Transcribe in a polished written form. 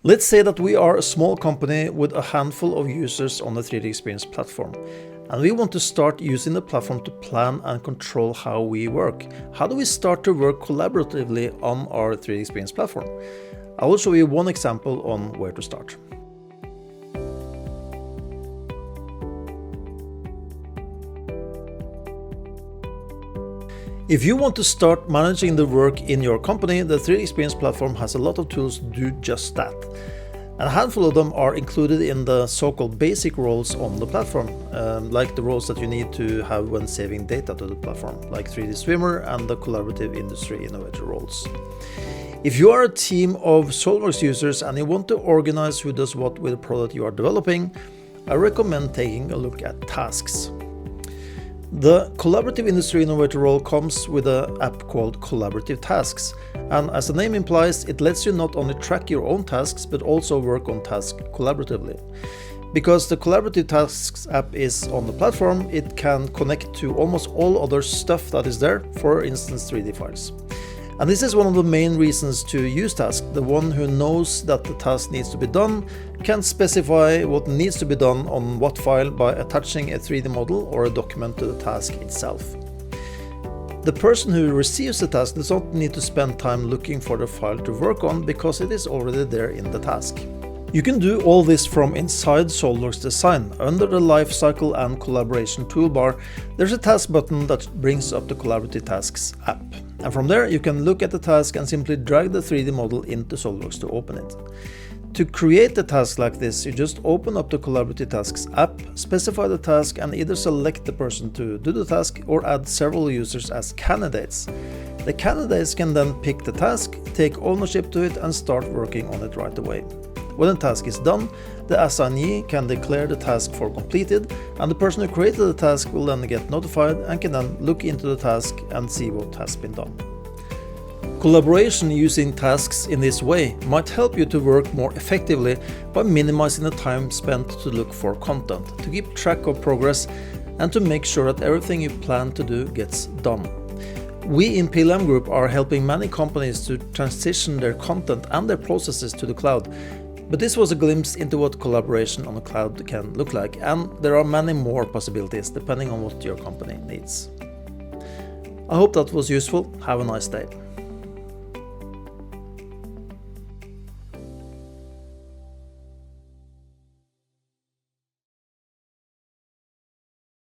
Let's say that we are a small company with a handful of users on the 3DEXPERIENCE platform, and we want to start using the platform to plan and control how we work. How do we start to work collaboratively on our 3DEXPERIENCE platform? I will show you one example on where to start. If you want to start managing the work in your company, the 3DEXPERIENCE platform has a lot of tools to do just that. And a handful of them are included in the so-called basic roles on the platform, like the roles that you need to have when saving data to the platform, like 3D Swimmer and the collaborative industry innovator roles. If you are a team of SOLIDWORKS users and you want to organize who does what with the product you are developing, I recommend taking a look at tasks. The collaborative industry innovator role comes with an app called Collaborative Tasks, and as the name implies, it lets you not only track your own tasks but also work on tasks collaboratively. Because the Collaborative Tasks app is on the platform, it can connect to almost all other stuff that is there, for instance 3D files. And this is one of the main reasons to use tasks. The one who knows that the task needs to be done can specify what needs to be done on what file by attaching a 3D model or a document to the task itself. The person who receives the task does not need to spend time looking for the file to work on because it is already there in the task. You can do all this from inside SOLIDWORKS Design. Under the Lifecycle and Collaboration toolbar, there's a task button that brings up the Collaborative Tasks app. And from there you can look at the task and simply drag the 3D model into SOLIDWORKS to open it. To create a task like this, you just open up the Collaborative Tasks app, specify the task and either select the person to do the task or add several users as candidates. The candidates can then pick the task, take ownership to it and start working on it right away. When the task is done, the assignee can declare the task for completed, and the person who created the task will then get notified and can then look into the task and see what has been done. Collaboration using tasks in this way might help you to work more effectively by minimizing the time spent to look for content, to keep track of progress, and to make sure that everything you plan to do gets done. We in PLM Group are helping many companies to transition their content and their processes to the cloud. But this was a glimpse into what collaboration on the cloud can look like, and there are many more possibilities depending on what your company needs. I hope that was useful. Have a nice day.